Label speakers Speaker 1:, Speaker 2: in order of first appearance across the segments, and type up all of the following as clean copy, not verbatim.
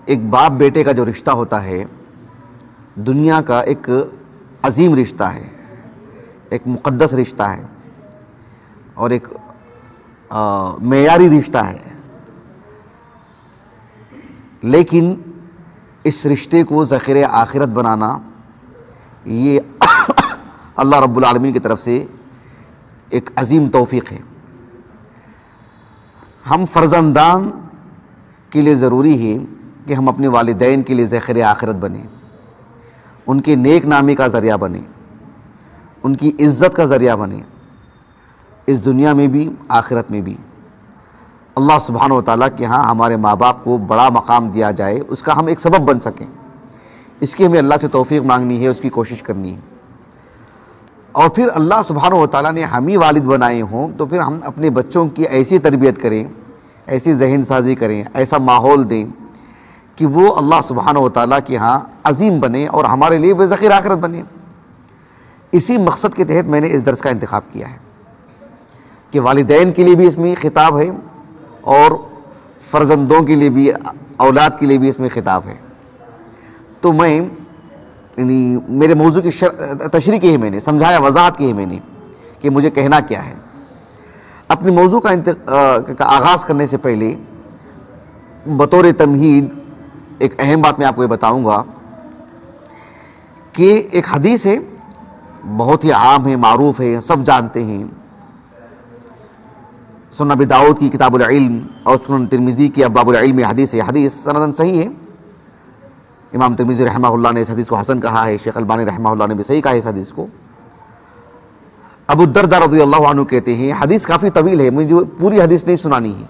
Speaker 1: ایک باپ بیٹے کا جو رشتہ ہوتا ہے دنیا کا ایک عظیم رشتہ ہے، ایک مقدس رشتہ ہے اور ایک معیاری رشتہ ہے، لیکن اس رشتے کو ذخیرہ آخرت بنانا یہ اللہ رب العالمین کی طرف سے ایک عظیم توفیق ہے۔ ہم فرزندان کے لیے ضروری ہے کہ ہم اپنے والدین کے لیے ذخیرہ آخرت بنیں، ان کے نیک نامی کا ذریعہ بنیں، ان کی عزت کا ذریعہ بنیں، اس دنیا میں بھی آخرت میں بھی۔ اللہ سبحانہ و تعالیٰ کے ہاں ہمارے ماں باپ کو بڑا مقام دیا جائے، اس کا ہم ایک سبب بن سکیں، اس کی ہمیں اللہ سے توفیق مانگنی ہے، اس کی کوشش کرنی ہے۔ اور پھر اللہ سبحانہ و تعالیٰ نے ہم ہی والد بنائے ہوں تو پھر ہم اپنے بچوں کی ایسی تربیت کریں، ایسی ذہن سازی کریں، ایسا ماحول دیں کہ وہ اللہ سبحانہ و تعالیٰ کے ہاں عظیم بنے اور ہمارے لیے بے ذخیرہ آخرت بنے۔ اسی مقصد کے تحت میں نے اس درس کا انتخاب کیا ہے کہ والدین کے لیے بھی اس میں خطاب ہے اور فرزندوں کے لیے بھی، اولاد کے لیے بھی اس میں خطاب ہے۔ تو میں میرے موضوع کی تشریح کی ہے، میں نے سمجھایا، وضاحت کی ہے میں نے کہ مجھے کہنا کیا ہے۔ اپنے موضوع کا آغاز کرنے سے پہلے بطور تمہید ایک اہم بات میں آپ کو یہ بتاؤں گا کہ ایک حدیث ہے، بہت ہی عام ہے، معروف ہے، سب جانتے ہیں۔ سنن ابی داؤد کی کتاب العلم اور سنن ترمذی کی ابواب العلم حدیث ہے، حدیث سندن صحیح ہے۔ امام ترمذی رحمہ اللہ نے اس حدیث کو حسن کہا ہے، شیخ البانی رحمہ اللہ نے بھی صحیح کہا ہے اس حدیث کو۔ ابو الدرداء رضی اللہ عنہ کہتے ہیں، حدیث کافی طویل ہے، مجھے پوری حدیث نہیں سنانی ہے،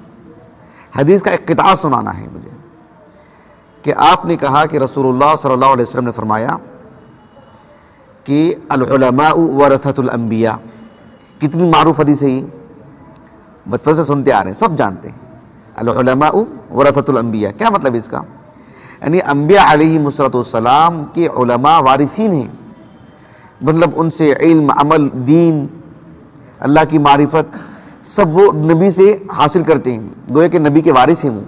Speaker 1: حدیث کا ایک قطعہ سنانا ہے مجھے، کہ آپ نے کہا کہ رسول اللہ صلی اللہ علیہ وسلم نے فرمایا کہ العلماء ورثۃ الانبیاء۔ کتنی معروف حدیث ہے یہ، بچپن سے سنتے آ رہے ہیں، سب جانتے ہیں۔ العلماء ورثۃ الانبیاء کیا مطلب اس کا؟ یعنی انبیاء علیہ السلام کے علماء وارثین ہیں، مطلب ان سے علم، عمل، دین، اللہ کی معرفت سب وہ نبی سے حاصل کرتے ہیں، گویا کہ نبی کے وارث ہیں وہ۔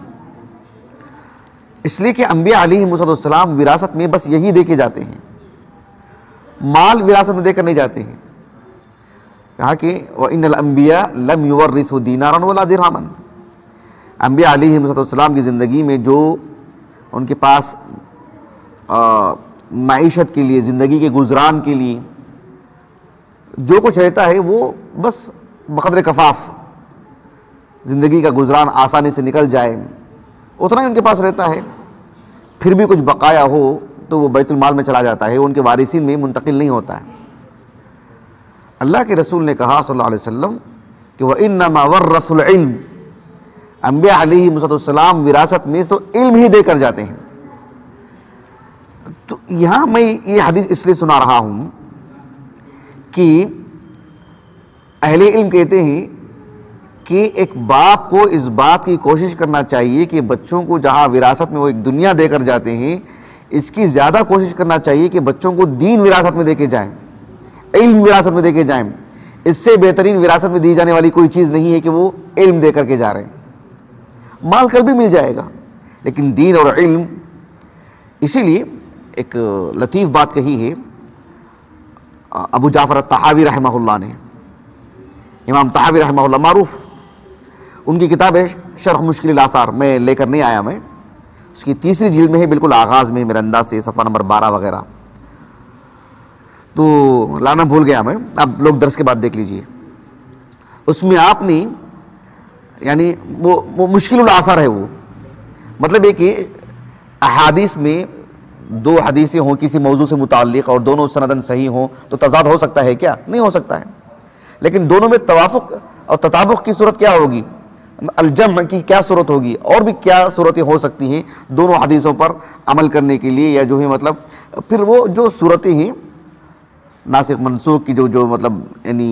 Speaker 1: اس لیے کہ انبیاء علیہ السلام وراثت میں بس یہی دے کے جاتے ہیں، مال وراثت میں دے کر نہیں جاتے ہیں۔ کہا کہ وَإِنَّ الْأَنْبِيَاءَ لَمْ يُوَرِّثُوا دِينَارًا وَلَا دِرْهَمًا۔ انبیاء علیہ السلام کی زندگی میں جو ان کے پاس معیشت کے لیے، زندگی کے گزران کے لیے جو کچھ رہتا ہے وہ بس بقدر کفاف، زندگی کا گزران آسانی سے نکل جائے اتنا ہی ان کے پاس رہتا ہے، پھر بھی کچھ بقایا ہو تو وہ بیت المال میں چلا جاتا ہے، ان کے وارثین میں منتقل نہیں ہوتا ہے۔ اللہ کے رسول نے کہا صلی اللہ علیہ وسلم کہ وَإِنَّمَا وَرَّثُوا الْعِلْمَ، انبیاء علیہ السلام وراثت میں تو علم ہی دے کر جاتے ہیں۔ تو یہاں میں یہ حدیث اس لیے سنا رہا ہوں کہ اہل علم کہتے ہیں کہ ایک باپ کو اس بات کی کوشش کرنا چاہیے کہ بچوں کو جہاں وراثت میں وہ ایک دنیا دے کر جاتے ہیں، اس کی زیادہ کوشش کرنا چاہیے کہ بچوں کو دین وراثت میں دے کے جائیں، علم وراثت میں دے کے جائیں۔ اس سے بہترین وراثت میں دی جانے والی کوئی چیز نہیں ہے کہ وہ علم دے کر کے جا رہے ہیں۔ مال کل بھی مل جائے گا لیکن دین اور علم۔ اسی لیے ایک لطیف بات کہی ہے ابو جعفر الطحاوی رحمہ اللہ نے، امام طحاوی رحمہ اللہ معروف، ان کی کتاب ہے شرح مشکل الاثار، میں لے کر نہیں آیا، میں اس کی تیسری جلد میں ہے، بالکل آغاز میں میرے انداز سے صفحہ نمبر 12 وغیرہ، تو لانا بھول گیا میں، اب لوگ درس کے بعد دیکھ لیجئے۔ اس میں آپ نے یعنی وہ مشکل الاثار ہے، وہ مطلب یہ کہ احادیث میں دو حدیثیں ہوں کسی موضوع سے متعلق اور دونوں سندن صحیح ہوں تو تضاد ہو سکتا ہے کیا؟ نہیں ہو سکتا ہے، لیکن دونوں میں توافق اور تطابق کی صورت کیا ہوگی؟ الجمع کی کیا صورت ہوگی؟ اور بھی کیا صورتیں ہو سکتی ہیں دونوں حدیثوں پر عمل کرنے کے لیے، یا جو ہے مطلب پھر وہ جو صورتیں ہیں ناسخ منسوخ کی جو مطلب یعنی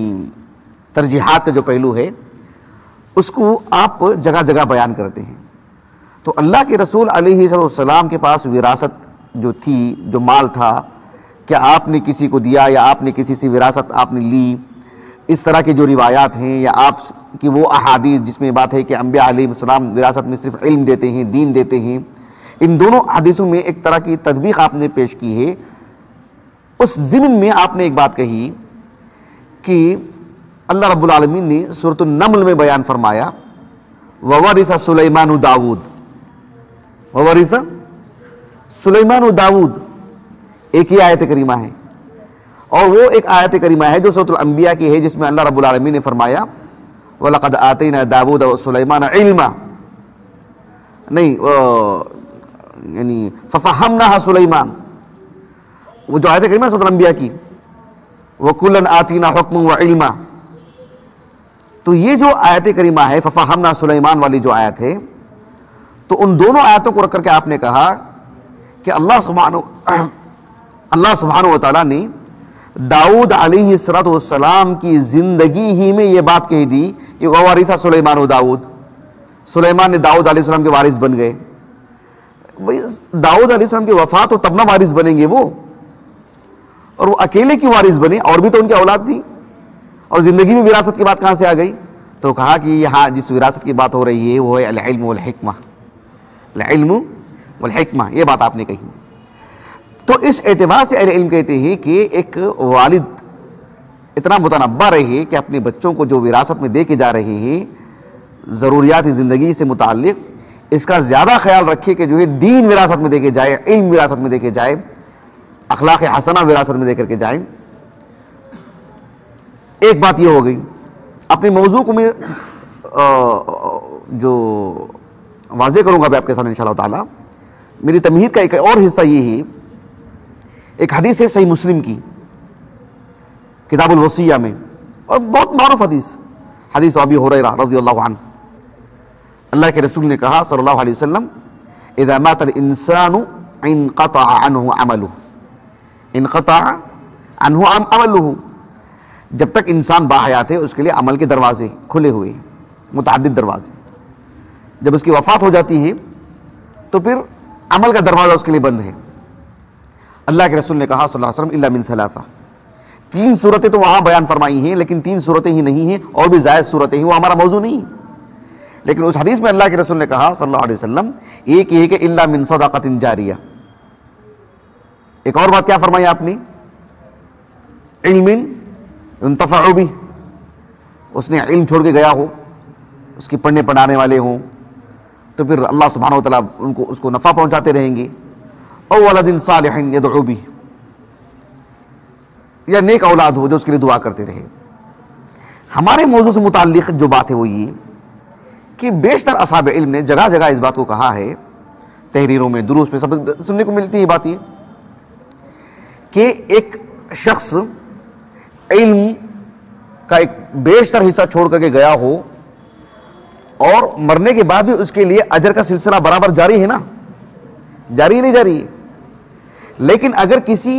Speaker 1: ترجیحات کا جو پہلو ہے اس کو آپ جگہ جگہ بیان کرتے ہیں۔ تو اللہ کے رسول علیہ السلام کے پاس وراثت جو تھی، جو مال تھا، کیا آپ نے کسی کو دیا یا آپ نے کسی سے وراثت آپ نے لی؟ اس طرح کی جو روایات ہیں یا آپ کی وہ احادیث جس میں بات ہے کہ انبیاء علیہ السلام وراثت میں صرف علم دیتے ہیں، دین دیتے ہیں، ان دونوں حدیثوں میں ایک طرح کی تطبیق آپ نے پیش کی ہے. اس ضمن میں آپ نے ایک بات کہی کہ اللہ رب العالمین نے سورۃ النمل میں بیان فرمایا وَوَرِثَ سُلَيْمَانُ داود، وَوَرِثَ سُلَيْمَانُ داود ایک ہی آیت کریمہ ہے، اور وہ ایک آیت کریمہ ہے جو سورۃ الانبیاء کی ہے، جس میں اللہ رب العالمین نے فرمایا وَلَقَدْ آتَيْنَا دَاوُودَ وَسُلَيْمَانَ عِلْمًا، نہیں یعنی فَفَهَّمْنَاهَا سُلَيْمَانَ، وہ جو آیت کریمہ سورۃ الانبیاء کی وَكُلًّا آتَيْنَا حُكْمًا وَعِلْمًا، تو یہ جو آیت کریمہ ہے فَفَهَّمْنَا سُلَيْمَانَ والی جو آیت ہے، تو ان دونوں آیتوں کو رکھ کر کے آپ نے کہا کہ اللہ سبحانہ و تعالیٰ نے داؤد علیہ السلام کی زندگی ہی میں یہ بات کہہ دی کہ وَوَرِثَ سُلَيْمَانُ داؤد، سلیمان نے داؤد علیہ السلام کے وارث بن گئے. داؤد علیہ السلام کی وفات ہو تب نہ وارث بنیں گے وہ، اور وہ اکیلے کیوں وارث بنے؟ اور بھی تو ان کی اولاد تھی، اور زندگی میں وراثت کی بات کہاں سے آ گئی؟ تو کہا کہ یہاں جس وراثت کی بات ہو رہی ہے وہ ہے العلم والحکمہ، العلم والحکمہ، یہ بات آپ نے کہی. تو اس اعتبار سے اہل علم کہتے ہیں کہ ایک والد اتنا متنبہ رہے کہ اپنے بچوں کو جو وراثت میں دے کے جا رہے ہیں ضروریات زندگی سے متعلق، اس کا زیادہ خیال رکھے کہ جو ہے دین وراثت میں دے کے جائے، علم وراثت میں دے کے جائے، اخلاق حسنہ وراثت میں دے کر کے جائیں. ایک بات یہ ہو گئی. اپنے موضوع کو میں جو واضح کروں گا آپ کے سامنے انشاءاللہ تعالی. میری تمہید کا ایک اور حصہ یہ ہے، ایک حدیث ہے صحیح مسلم کی کتاب الوصیہ میں، اور بہت معروف حدیث ابی ہریرہ رضی اللہ عنہ، اللہ کے رسول نے کہا صلی اللہ علیہ وسلم اذا مات الانسان انقطع عنہ عملہ، انقطع عنہ عملہ، جب تک انسان باحیات ہے اس کے لیے عمل کے دروازے کھلے ہوئے، متعدد دروازے. جب اس کی وفات ہو جاتی ہے تو پھر عمل کا دروازہ اس کے لیے بند ہے. اللہ کے رسول نے کہا صلی اللہ علیہ وسلم الا من ثلاثہ، 3 صورتیں تو وہاں بیان فرمائی ہیں، لیکن 3 صورتیں ہی نہیں ہیں، اور بھی زائد صورتیں ہیں، وہ ہمارا موضوع نہیں. لیکن اس حدیث میں اللہ کے رسول نے کہا صلی اللہ علیہ وسلم ایک یہ کہ الا من صدقۃ جاریہ. ایک اور بات کیا فرمائی آپ نے؟ علم ينتفع به، اس نے علم چھوڑ کے گیا ہو، اس کی پڑھنے پڑھانے والے ہوں، تو پھر اللہ سبحانہ وتعالیٰ اس کو نفع پہنچاتے رہیں گے. او ولد صالح يدعو به، یا نیک اولاد ہو جو اس کے لیے دعا کرتے رہے. ہمارے موضوع سے متعلق جو بات ہے وہ یہ کہ بیشتر اصحاب علم نے جگہ جگہ اس بات کو کہا ہے، تحریروں میں، دروس میں، سب سننے کو ملتی ہے بات یہ کہ ایک شخص علم کا ایک بیشتر حصہ چھوڑ کر کے گیا ہو اور مرنے کے بعد بھی اس کے لیے اجر کا سلسلہ برابر جاری ہے نا، جاری نہیں جاری ہے. لیکن اگر کسی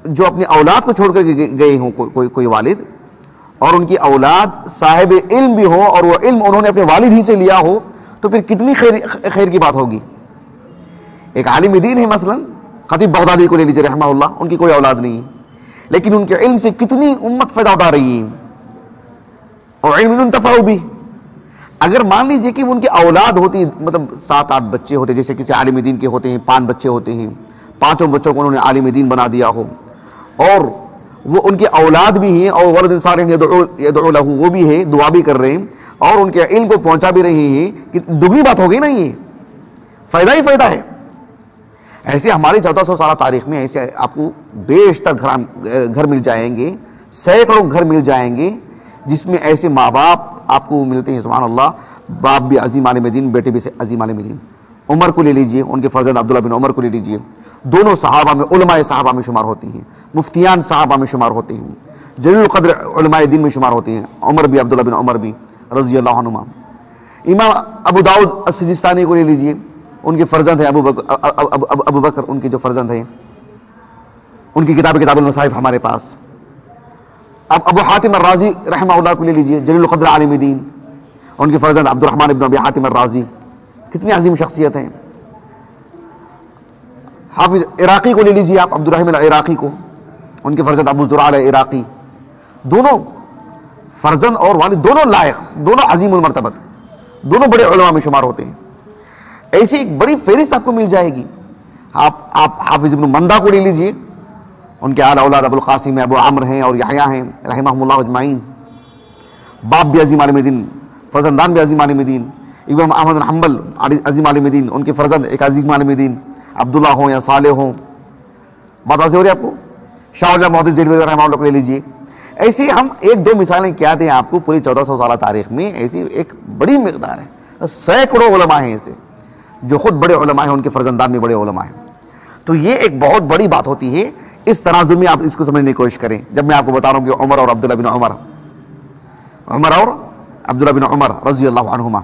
Speaker 1: جو اپنی اولاد کو چھوڑ کر کے گئے ہوں کوئی والد، اور ان کی اولاد صاحب علم بھی ہو اور وہ علم انہوں نے اپنے والد ہی سے لیا ہو، تو پھر کتنی خیر کی بات ہوگی. ایک عالم دین ہے مثلا خطیب بغدادی کو لے لیجیے رحمہ اللہ، ان کی کوئی اولاد نہیں، لیکن ان کے علم سے کتنی امت فائدہ اٹھا رہی ہے، اور علم ينتفع بھی. اگر مان لیجیے کہ ان کی اولاد ہوتی، مطلب 7-8 بچے ہوتے، جیسے کسی عالم دین کے ہوتے ہیں 5 بچے ہوتے ہیں، 5 بچوں کو انہوں نے عالم دین بنا دیا ہو، اور وہ ان کی اولاد بھی ہیں، اور ولد صالح يدعو له، وہ بھی ہے، دعا بھی کر رہے ہیں، اور ان کے علم کو پہنچا بھی رہے ہیں، کہ دگنی بات ہو گئی نا، یہ فائدہ ہی فائدہ ہے. ایسے ہماری 1400 سالہ تاریخ میں ایسے آپ کو بیشتر گھر مل جائیں گے، سینکڑوں گھر مل جائیں گے جس میں ایسے ماں باپ آپ کو ملتے ہیں. سبحان اللہ، باپ بھی عظیم عالم دین، بیٹے بھی عظیم عالم دین. عمر کو لے لیجئے، ان کے فرزند عبداللہ بن عمر کو لے لیجئے، دونوں صحابہ میں، علماء صحابہ میں شمار ہوتی ہیں، مفتیان صحابہ میں شمار ہوتے ہیں، جلیل القدر علماء دین میں شمار ہوتے ہیں. عمر بھی، عبداللہ بن عمر بھی رضی اللہ عنہما. امام ابو داؤد السجستانی کو لے لیجئے، ان کے فرزند ہیں ابو بکر، ان کے جو فرزند ہیں، ان کی کتاب المصاحف ہمارے پاس. اب ابو حاتم الرازی رحمہ اللہ کو لے لیجئے، جلیل القدر عالم دین، ان کے فرزند عبد الرحمن ابن ابی حاتم الرازی، کتنی عظیم شخصیت ہیں. حافظ عراقی کو لے لیجئے آپ، عبد الرحیم العراقی کو، ان کے فرزند ابو زرع العراقی، دونوں فرزند اور والد دونوں لائق، دونوں عظیم المرتبت، دونوں بڑے علماء میں شمار ہوتے ہیں. ایسی ایک بڑی فہرست آپ کو مل جائے گی. آپ حافظ ابن مندہ کو لے لیجئے, ان کے اعلیٰ اولاد ابو القاسم ابو عمرو ہیں اور یحییٰ ہیں رحمہم اللہ اجمعین. باپ بھی عظیم عالم دین, فرزندان بھی عظیم عالم دین. امام احمد بن حنبل عظیم عالم دین, ان کے فرزند ایک عظیم عالم دین عبداللہ ہوں یا صالح ہوں. بات واضح ہو رہی ہے آپ کو؟ شاہ ولی محدث دہلوی رحمہ اللہ کو لے لیجئے. ایسی ہم ایک دو مثالیں کیا دیں آپ کو پوری 1400 سالہ تاریخ میں, ایسی ایک بڑی مقدار ہے. سینکڑوں علماء ہیں ایسے جو خود بڑے علماء ہیں, ان کے فرزندان بھی بڑے علماء ہیں. تو یہ ایک بہت بڑی بات ہوتی ہے. اس تناظر میں آپ اس کو سمجھنے کی کوشش کریں. جب میں آپ کو بتا رہا ہوں کہ عمر اور عبداللہ بن عمر رضی اللہ عنہما